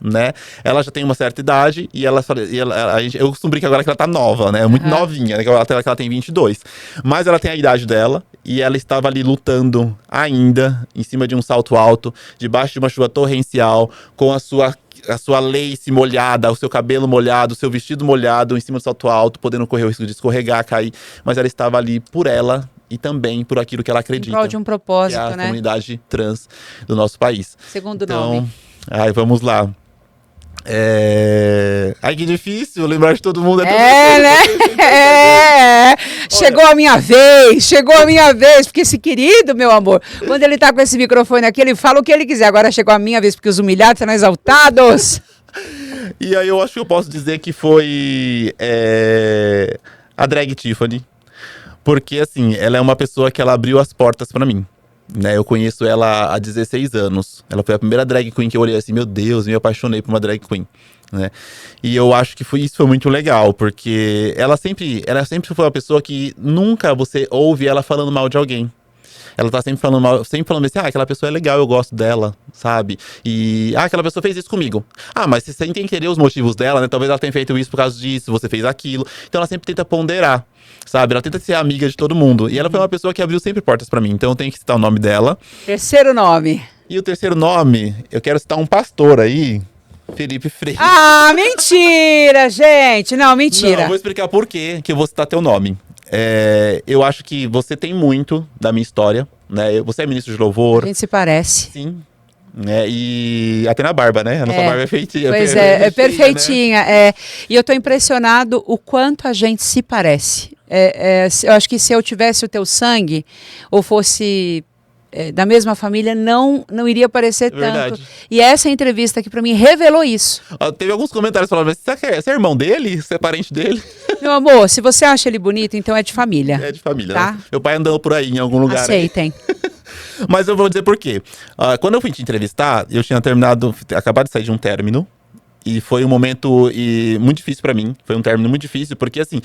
né? Ela já tem uma certa idade e eu costumo brincar agora que ela tá nova, né? Muito novinha, né? Que ela tem 22. Mas ela tem a idade dela e ela estava ali lutando ainda, em cima de um salto alto, debaixo de uma chuva torrencial, com a sua lace molhada, o seu cabelo molhado, o seu vestido molhado, em cima do salto alto, podendo correr o risco de escorregar, cair. Mas ela estava ali por ela e também por aquilo que ela acredita. Em prol de um propósito, que é a né? comunidade trans do nosso país. Segundo nome. Ai, vamos lá. Ai, que difícil lembrar de todo mundo. Né? Chegou a minha vez, porque esse querido, meu amor, quando ele tá com esse microfone aqui, ele fala o que ele quiser. Agora chegou a minha vez, porque os humilhados serão exaltados. E aí eu acho que eu posso dizer que foi a drag Tiffany. Porque, assim, ela é uma pessoa que ela abriu as portas pra mim. Né, eu conheço ela há 16 anos. Ela foi a primeira drag queen que eu olhei assim, meu Deus, me apaixonei por uma drag queen. Né? E eu acho que isso foi muito legal, porque ela sempre foi uma pessoa que nunca você ouve ela falando mal de alguém. Ela tá sempre falando mal, sempre falando assim, aquela pessoa é legal, eu gosto dela, sabe? E, aquela pessoa fez isso comigo. Mas você tem que entender os motivos dela, né? Talvez ela tenha feito isso por causa disso, você fez aquilo. Então ela sempre tenta ponderar, sabe? Ela tenta ser amiga de todo mundo. E ela foi uma pessoa que abriu sempre portas pra mim, então eu tenho que citar o nome dela. Terceiro nome. E o terceiro nome, eu quero citar um pastor aí, Felipe Freire. Mentira, gente! Não, mentira. Não, eu vou explicar por quê que eu vou citar teu nome. Eu acho que você tem muito da minha história, né? Você é ministro de louvor. A gente se parece. Sim. E até na barba, né? A nossa barba é feitinha. Pois é perfeitinha. Né? E eu tô impressionado o quanto a gente se parece. Eu acho que se eu tivesse o teu sangue, ou fosse da mesma família, não iria parecer tanto. E essa entrevista aqui pra mim revelou isso. Teve alguns comentários falando, você é irmão dele? Você é parente dele? Meu amor, se você acha ele bonito, então é de família. É de família, tá? Né? Meu pai andando por aí em algum lugar. Aceitem. Mas eu vou dizer por quê. Quando eu fui te entrevistar, eu tinha acabado de sair de um término. E foi um momento muito difícil pra mim. Foi um término muito difícil, porque assim,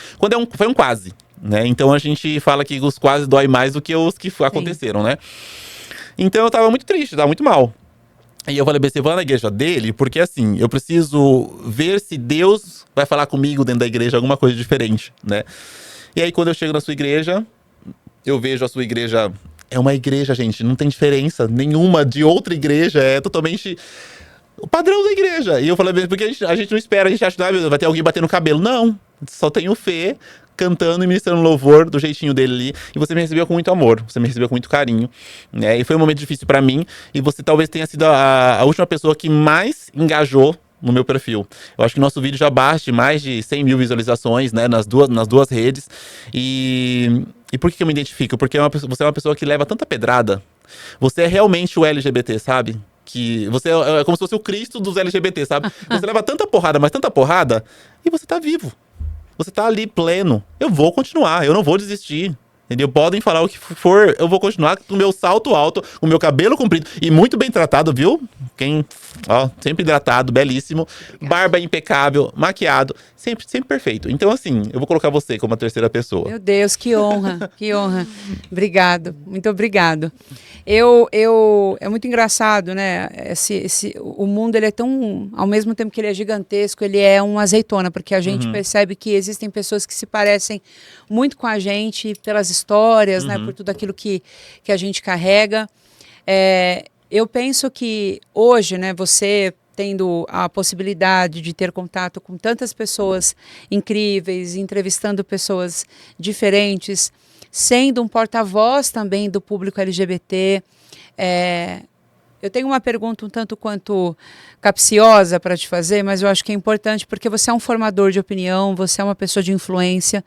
foi um quase, né? Então a gente fala que os quase dói mais do que os que aconteceram, né? Então eu tava muito triste, tava muito mal. E eu falei, eu vou na igreja dele, porque assim, eu preciso ver se Deus vai falar comigo dentro da igreja alguma coisa diferente, né? E aí quando eu chego na sua igreja, eu vejo a sua igreja... É uma igreja, gente, não tem diferença nenhuma de outra igreja, é totalmente o padrão da igreja. E eu falei, porque a gente não espera, a gente acha que vai ter alguém batendo o cabelo. Não, só tem o Fê cantando e ministrando louvor do jeitinho dele ali. E você me recebeu com muito amor, você me recebeu com muito carinho, né? E foi um momento difícil pra mim. E você talvez tenha sido a última pessoa que mais engajou no meu perfil. Eu acho que nosso vídeo já bate mais de 100 mil visualizações, né? Nas duas redes. E por que eu me identifico? Porque você é uma pessoa que leva tanta pedrada. Você é realmente o LGBT, sabe? Que você é como se fosse o Cristo dos LGBT, sabe? Você leva tanta porrada, mas tanta porrada, e você tá vivo. Você tá ali pleno. Eu vou continuar, eu não vou desistir. Entendeu? Podem falar o que for, eu vou continuar com o meu salto alto, com o meu cabelo comprido e muito bem tratado, viu? Ó, sempre hidratado, belíssimo. Obrigada. Barba impecável, maquiado, sempre perfeito. Então, assim, eu vou colocar você como a terceira pessoa. Meu Deus, que honra, que honra. Obrigado, muito obrigado. É muito engraçado, né? O mundo, ele é tão, ao mesmo tempo que ele é gigantesco, ele é uma azeitona, porque a gente percebe que existem pessoas que se parecem muito com a gente pelas histórias, né? Por tudo aquilo que a gente carrega. Eu penso que hoje, né, você tendo a possibilidade de ter contato com tantas pessoas incríveis, entrevistando pessoas diferentes, sendo um porta-voz também do público LGBT, eu tenho uma pergunta um tanto quanto capciosa para te fazer, mas eu acho que é importante porque você é um formador de opinião, você é uma pessoa de influência.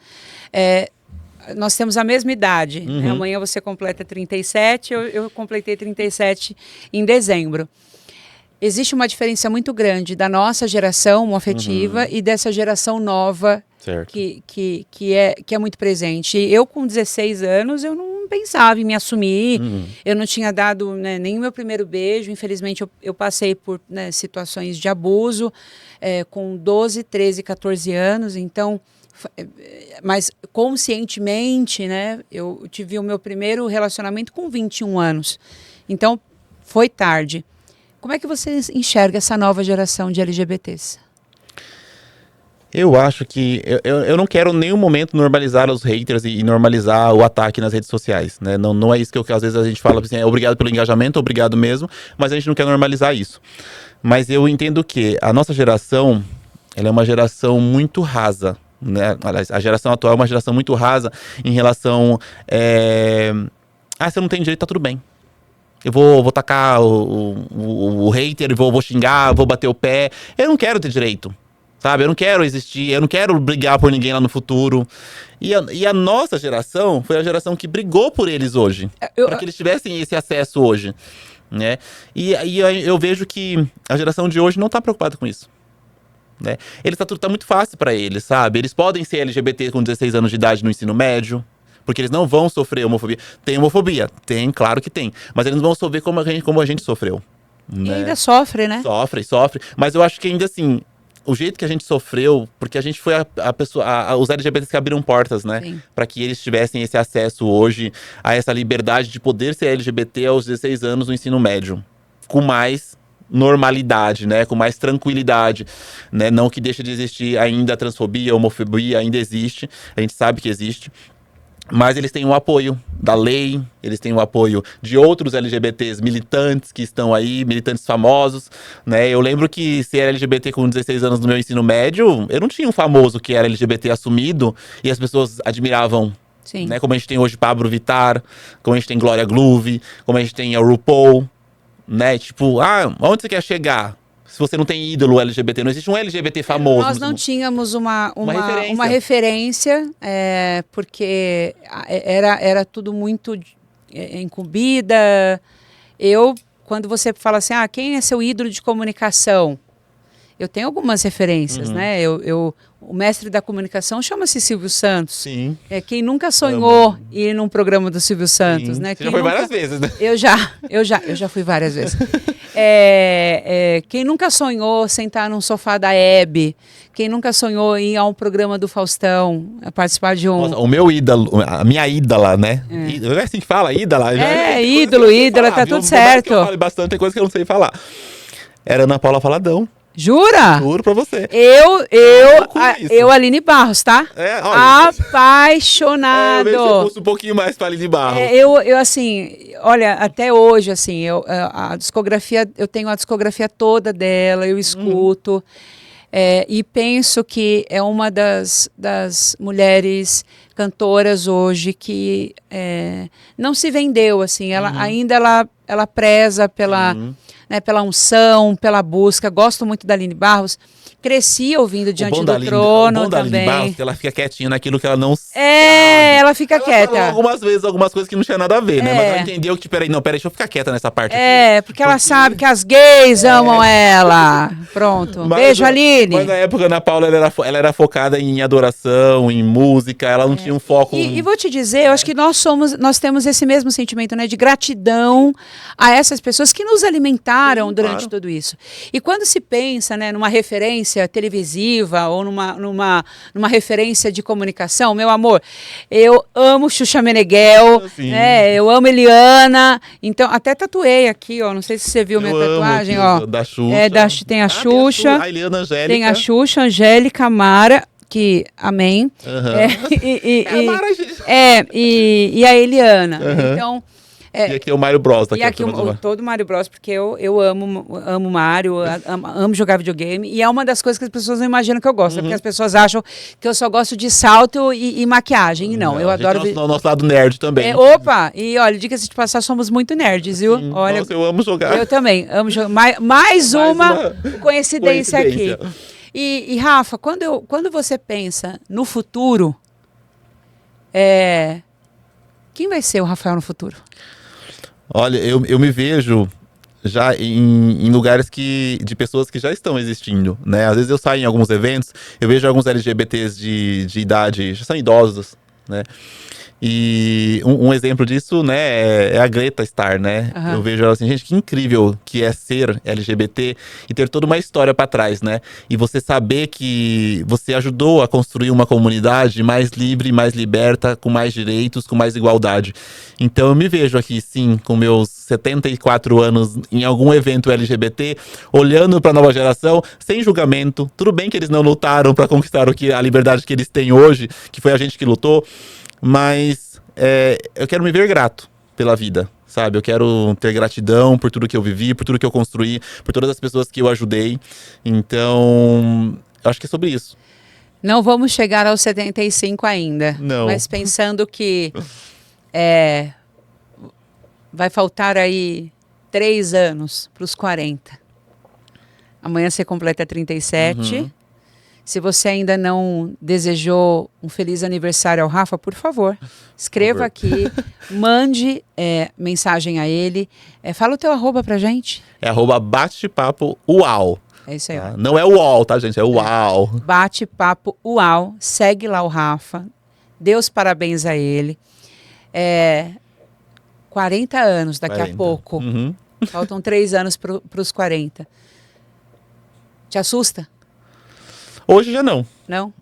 Nós temos a mesma idade, né? Amanhã você completa 37, eu completei 37 em dezembro. Existe uma diferença muito grande da nossa geração afetiva e dessa geração nova que é muito presente. Eu, com 16 anos, eu não pensava em me assumir, eu não tinha dado, né, nem o meu primeiro beijo. Infelizmente, eu passei por, né, situações de abuso com 12, 13, 14 anos, então... Mas conscientemente, né, eu tive o meu primeiro relacionamento com 21 anos. Então, foi tarde. Como é que você enxerga essa nova geração de LGBTs? Eu acho que... Eu não quero em nenhum momento normalizar os haters e normalizar o ataque nas redes sociais, né? Não é isso que às vezes a gente fala assim, obrigado pelo engajamento, obrigado mesmo, mas a gente não quer normalizar isso. Mas eu entendo que a nossa geração, ela é uma geração muito rasa, né? A geração atual é uma geração muito rasa em relação... você não tem direito, tá tudo bem. Eu vou tacar o hater, vou xingar, vou bater o pé. Eu não quero ter direito, sabe? Eu não quero existir, eu não quero brigar por ninguém lá no futuro. E a nossa geração foi a geração que brigou por eles hoje. Para que eles tivessem esse acesso hoje, né? E eu vejo que a geração de hoje não tá preocupada com isso, né? Tá muito fácil para eles, sabe? Eles podem ser LGBT com 16 anos de idade no ensino médio, porque eles não vão sofrer homofobia. Tem homofobia? Tem, claro que tem. Mas eles não vão sofrer como a gente sofreu, né? E ainda sofre, né? Sofre. Mas eu acho que ainda assim, o jeito que a gente sofreu, porque a gente foi os LGBTs que abriram portas, né? Para que eles tivessem esse acesso hoje a essa liberdade de poder ser LGBT aos 16 anos no ensino médio. Com mais normalidade, né? Com mais tranquilidade, né? Não que deixe de existir ainda a transfobia, a homofobia ainda existe. A gente sabe que existe. Mas eles têm o apoio da lei, eles têm o apoio de outros LGBTs militantes que estão aí, militantes famosos, né? Eu lembro que ser LGBT com 16 anos no meu ensino médio, eu não tinha um famoso que era LGBT assumido e as pessoas admiravam. Sim. Né? Como a gente tem hoje Pablo Vittar, como a gente tem Glória Groove, como a gente tem a RuPaul, né? Tipo, onde você quer chegar? Se você não tem ídolo LGBT, não existe um LGBT famoso. Nós não tínhamos uma referência, porque era tudo muito incumbida. Quando você fala assim, quem é seu ídolo de comunicação? Eu tenho algumas referências, né? O mestre da comunicação chama-se Silvio Santos. Sim. Quem nunca sonhou ir num programa do Silvio Santos, Sim. né? Você já foi várias vezes, né? Eu já fui várias vezes. Quem nunca sonhou sentar num sofá da Hebe? Quem nunca sonhou ir a um programa do Faustão, participar de um... Nossa, o meu ídolo, a minha ídola, né? É assim que fala, ídola? Ídola, tá tudo certo. Eu falo bastante, tem coisa que eu não sei falar. Era Ana Paula Valadão. Jura? Juro pra você. Eu Aline Barros, tá? Olha, apaixonado. Eu fosse um pouquinho mais pra Aline Barros. Eu assim, olha, até hoje, assim, eu tenho a discografia toda dela, eu escuto. E penso que é uma das mulheres cantoras hoje que não se vendeu, assim, ela preza pela... Né, pela unção, pela busca. Gosto muito da Aline Barros. cresci ouvindo Diante do o Trono bom da Aline também. Barros é que ela fica quietinha naquilo que ela não sabe. Ela fica Ela quieta. falou algumas vezes algumas coisas que não tinha nada a ver, né? Mas É. ela entendeu que, peraí, deixa eu ficar quieta nessa parte Porque ela sabe que as gays amam ela. Pronto. Beijo, Aline. Mas na época, a Ana Paula, ela era focada em adoração, em música, ela não tinha um foco... E vou te dizer, eu acho que nós temos esse mesmo sentimento, né, de gratidão a essas pessoas que nos alimentaram durante claro. tudo isso. E quando se pensa, né, numa referência televisiva ou numa referência de comunicação, meu amor, eu amo Xuxa Meneghel, Sim. né, eu amo Eliana, então até tatuei aqui, ó, não sei se você viu minha tatuagem, ó. Da Xuxa. Tem a Xuxa, a Eliana Angélica. tem a Xuxa, Angélica, Mara, que amém. Uhum. E a Eliana. Uhum. Então. E aqui é o Mário Bros. E aqui todo o Mário Bros, porque eu amo o Mário, amo jogar videogame. E é uma das coisas que as pessoas não imaginam que eu gosto. Porque as pessoas acham que eu só gosto de salto e maquiagem. E não, eu adoro... O nosso lado nerd também. Opa! E olha, diga-se de passar, somos muito nerds, viu? Olha, nossa, eu amo jogar. Eu também amo jogar. Mais uma coincidência aqui. E Rafa, quando você pensa no futuro, quem vai ser o Rafael no futuro? Olha, eu me vejo já em lugares de pessoas que já estão existindo, né? Às vezes eu saio em alguns eventos, eu vejo alguns LGBTs de idade, já são idosos, né? E um exemplo disso, né, é a Greta Star, né? Uhum. Eu vejo ela assim, gente, que incrível que é ser LGBT e ter toda uma história pra trás, né? E você saber que você ajudou a construir uma comunidade mais livre, mais liberta, com mais direitos, com mais igualdade. Então eu me vejo aqui, sim, com meus 74 anos, em algum evento LGBT, olhando pra nova geração, sem julgamento. Tudo bem que eles não lutaram pra conquistar a liberdade que eles têm hoje, que foi a gente que lutou. Mas eu quero me ver grato pela vida, sabe? Eu quero ter gratidão por tudo que eu vivi, por tudo que eu construí, por todas as pessoas que eu ajudei. Então, eu acho que é sobre isso. Não vamos chegar aos 75 ainda. Não. Mas pensando que vai faltar aí 3 anos para os 40. Amanhã você completa 37. Uhum. Se você ainda não desejou um feliz aniversário ao Rafa, por favor, escreva aqui, mande mensagem a ele. Fala o teu @ pra gente. É @batepapo_uau. É isso aí. Tá? Não é uau, tá, gente? É uau. Bate-papo uau. Segue lá o Rafa. Dê os parabéns a ele. 40 anos daqui 40. a pouco. Uhum. Faltam 3 anos para os 40. Te assusta? Hoje já não. Não?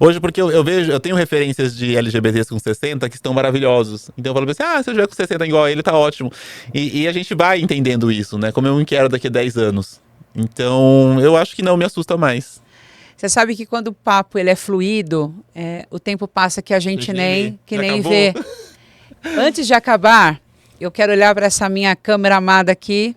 Hoje, porque eu tenho referências de LGBTs com 60 que estão maravilhosos. Então eu falo assim, se eu estiver com 60 igual a ele, tá ótimo. E a gente vai entendendo isso, né? Como eu me quero daqui a 10 anos. Então, eu acho que não me assusta mais. Você sabe que quando o papo ele é fluido, o tempo passa que a gente nem acabou. vê. Antes de acabar, eu quero olhar para essa minha câmera amada aqui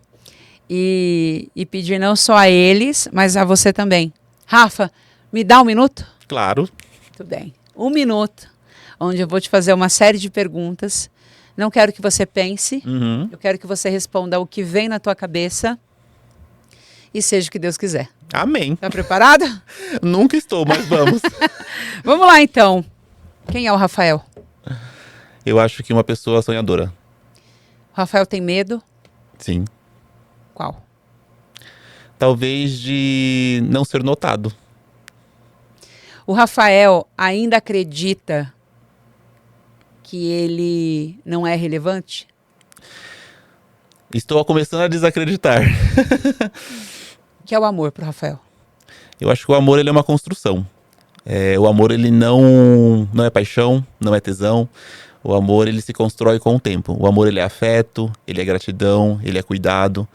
e pedir não só a eles, mas a você também. Rafa, me dá 1 minuto? Claro. Tudo bem. 1 minuto, onde eu vou te fazer uma série de perguntas. Não quero que você pense. Uhum. Eu quero que você responda o que vem na tua cabeça e seja o que Deus quiser. Amém. Tá preparado? Nunca estou, mas vamos. Vamos lá, então. Quem é o Rafael? Eu acho que uma pessoa sonhadora. O Rafael tem medo? Sim. Qual? Talvez de não ser notado. O Rafael ainda acredita que ele não é relevante? Estou começando a desacreditar. O que é o amor pro Rafael? Eu acho que o amor ele é uma construção. O amor ele não é paixão, não é tesão. O amor ele se constrói com o tempo. O amor ele é afeto, ele é gratidão, ele é cuidado.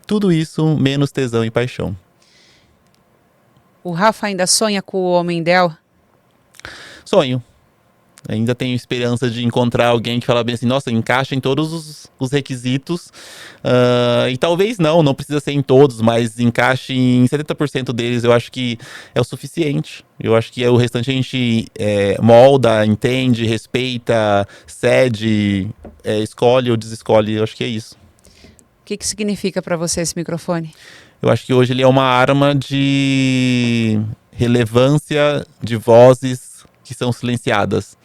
Tudo isso menos tesão e paixão. O Rafa ainda sonha com o homem ideal? Sonho. Ainda tenho esperança de encontrar alguém que fala bem assim, nossa, encaixa em todos os requisitos. E talvez não precisa ser em todos, mas encaixe em 70% deles, eu acho que é o suficiente. Eu acho que o restante a gente molda, entende, respeita, cede, escolhe ou desescolhe, eu acho que é isso. O que significa para você esse microfone? Eu acho que hoje ele é uma arma de relevância de vozes que são silenciadas.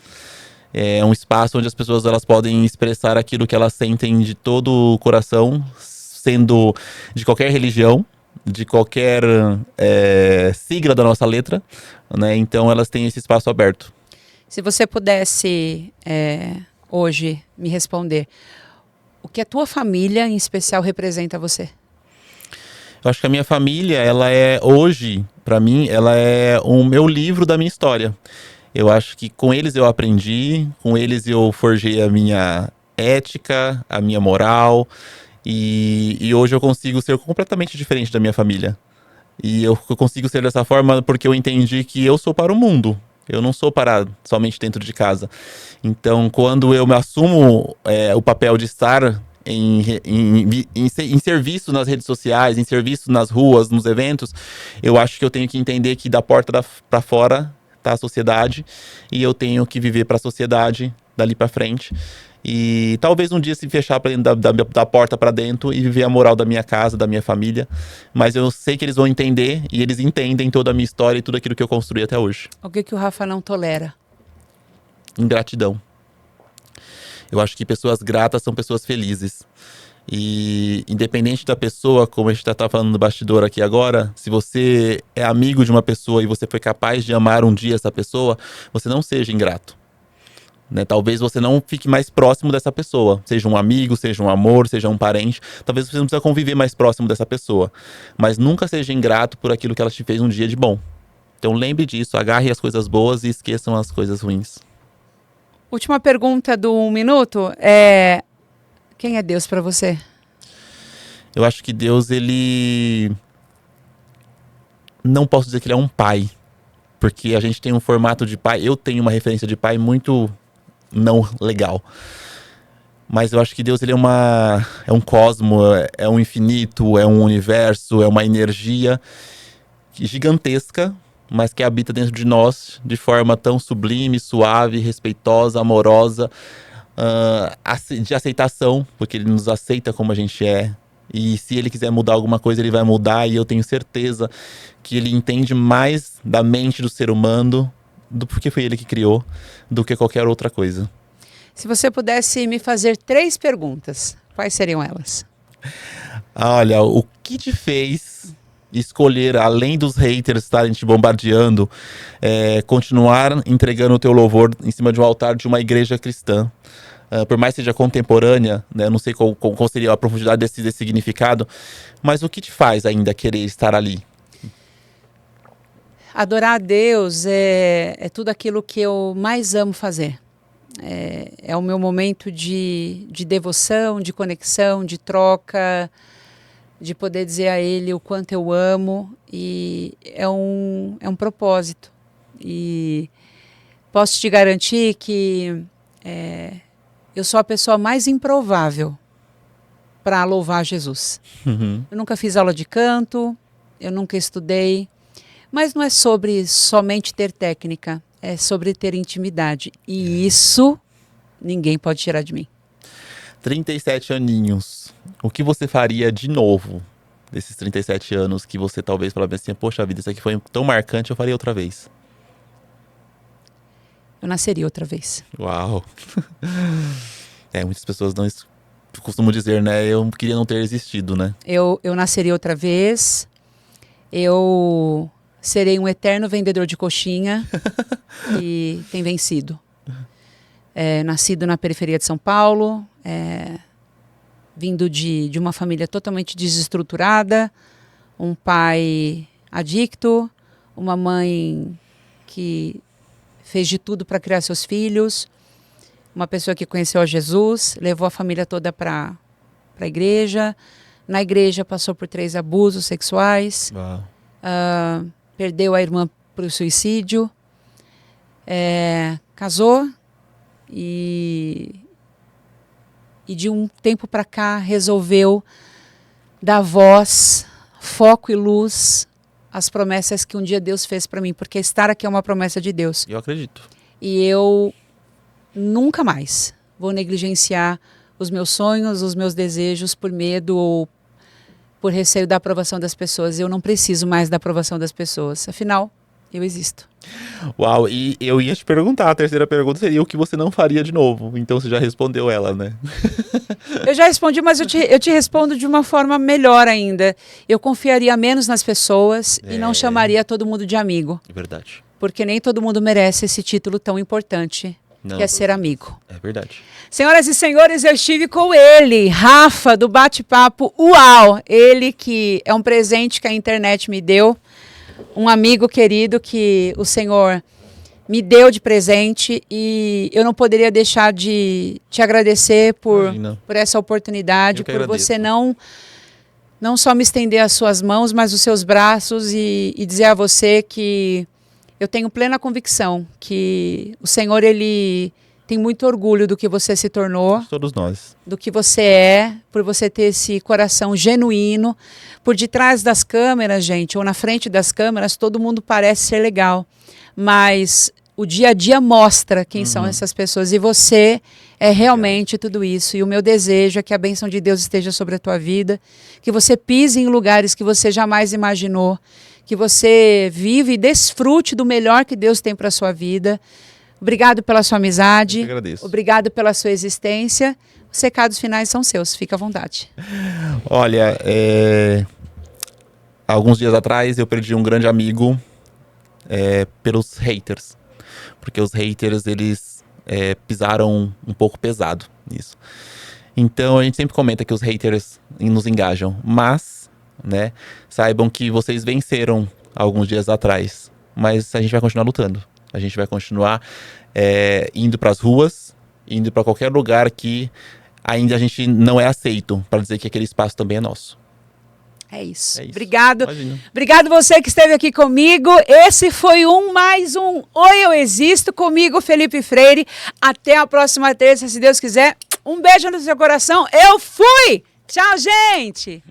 É um espaço onde as pessoas elas podem expressar aquilo que elas sentem de todo o coração, sendo de qualquer religião, de qualquer sigla da nossa letra, né? Então elas têm esse espaço aberto. Se você pudesse hoje me responder, o que a tua família em especial representa a você? Eu acho que a minha família, ela é hoje, para mim, ela é o meu livro da minha história. Eu acho que com eles eu aprendi, com eles eu forjei a minha ética, a minha moral, e hoje eu consigo ser completamente diferente da minha família. E eu consigo ser dessa forma porque eu entendi que eu sou para o mundo. Eu não sou para somente dentro de casa. Então, quando eu me assumo o papel de estar em serviço nas redes sociais, em serviço nas ruas, nos eventos, eu acho que eu tenho que entender que da porta para fora tá a sociedade e eu tenho que viver para a sociedade dali para frente. E talvez um dia se fechar pra dentro da porta para dentro e viver a moral da minha casa, da minha família. Mas eu sei que eles vão entender e eles entendem toda a minha história e tudo aquilo que eu construí até hoje. O que o Rafa não tolera? Ingratidão. Eu acho que pessoas gratas são pessoas felizes. E independente da pessoa, como a gente tá falando no bastidor aqui agora, se você é amigo de uma pessoa e você foi capaz de amar um dia essa pessoa, você não seja ingrato. Né? Talvez você não fique mais próximo dessa pessoa, seja um amigo, seja um amor, seja um parente, talvez você não precisa conviver mais próximo dessa pessoa, mas nunca seja ingrato por aquilo que ela te fez um dia de bom. Então lembre disso, agarre as coisas boas e esqueçam as coisas ruins. Última pergunta do 1 minuto quem é Deus para você? Eu acho que Deus, ele... Não posso dizer que ele é um pai, porque a gente tem um formato de pai, eu tenho uma referência de pai muito não legal. Mas eu acho que Deus, ele é um cosmo, é um infinito, é um universo, é uma energia gigantesca, mas que habita dentro de nós de forma tão sublime, suave, respeitosa, amorosa, de aceitação, porque ele nos aceita como a gente é. E se ele quiser mudar alguma coisa, ele vai mudar, e eu tenho certeza que ele entende mais da mente do ser humano, do porquê foi ele que criou, do que qualquer outra coisa. Se você pudesse me fazer 3 perguntas, quais seriam elas? Olha, o que te fez escolher, além dos haters estarem te bombardeando, continuar entregando o teu louvor em cima de um altar de uma igreja cristã? Por mais que seja contemporânea, né, não sei qual seria a profundidade desse significado, mas o que te faz ainda querer estar ali? Adorar a Deus é tudo aquilo que eu mais amo fazer. É o meu momento de devoção, de conexão, de troca, de poder dizer a Ele o quanto eu amo, e é um propósito. E posso te garantir que eu sou a pessoa mais improvável para louvar Jesus. Uhum. Eu nunca fiz aula de canto, eu nunca estudei, mas não é sobre somente ter técnica, é sobre ter intimidade. E isso ninguém pode tirar de mim. 37 aninhos. O que você faria de novo desses 37 anos que você talvez falasse assim, poxa vida, isso aqui foi tão marcante, eu faria outra vez? Eu nasceria outra vez. Uau! Muitas pessoas não costumam dizer, né? Eu queria não ter existido, né? Eu nasceria outra vez. Eu serei um eterno vendedor de coxinha e tem vencido. Nascido na periferia de São Paulo, vindo de uma família totalmente desestruturada, um pai adicto, uma mãe que fez de tudo para criar seus filhos, uma pessoa que conheceu a Jesus, levou a família toda para a igreja. Na igreja passou por 3 abusos sexuais, perdeu a irmã para o suicídio, casou e de um tempo para cá resolveu dar voz, foco e luz às promessas que um dia Deus fez para mim, porque estar aqui é uma promessa de Deus. Eu acredito. E eu nunca mais vou negligenciar os meus sonhos, os meus desejos por medo ou por receio da aprovação das pessoas. Eu não preciso mais da aprovação das pessoas. Afinal, eu existo. Uau, e eu ia te perguntar, a terceira pergunta seria o que você não faria de novo. Então você já respondeu ela, né? Eu já respondi, mas eu te respondo de uma forma melhor ainda. Eu confiaria menos nas pessoas e não chamaria todo mundo de amigo. É verdade. Porque nem todo mundo merece esse título tão importante, que é ser amigo. É verdade. Senhoras e senhores, eu estive com ele, Rafa, do Bate-Papo Uau. Ele que é um presente que a internet me deu. Um amigo querido que o Senhor me deu de presente e eu não poderia deixar de te agradecer por essa oportunidade, por você não só me estender as suas mãos, mas os seus braços e dizer a você que eu tenho plena convicção que o Senhor, Ele tem muito orgulho do que você se tornou. Todos nós. Do que você é, por você ter esse coração genuíno. Por detrás das câmeras, gente, ou na frente das câmeras, todo mundo parece ser legal. Mas o dia a dia mostra quem são essas pessoas. E você é realmente tudo isso. E o meu desejo é que a bênção de Deus esteja sobre a tua vida. Que você pise em lugares que você jamais imaginou. Que você vive e desfrute do melhor que Deus tem para a sua vida. Obrigado pela sua amizade. Eu que agradeço. Obrigado pela sua existência. Os recados finais são seus. Fica à vontade. Olha, alguns dias atrás eu perdi um grande amigo pelos haters. Porque os haters, eles pisaram um pouco pesado nisso. Então a gente sempre comenta que os haters nos engajam. Mas, né, saibam que vocês venceram alguns dias atrás. Mas a gente vai continuar lutando. A gente vai continuar indo para as ruas, indo para qualquer lugar que ainda a gente não é aceito, para dizer que aquele espaço também é nosso. É isso. É isso. Obrigado. Imagina. Obrigado você que esteve aqui comigo. Esse foi mais um Oi, Eu Existo, comigo, Felipe Freire. Até a próxima terça, se Deus quiser. Um beijo no seu coração. Eu fui! Tchau, gente!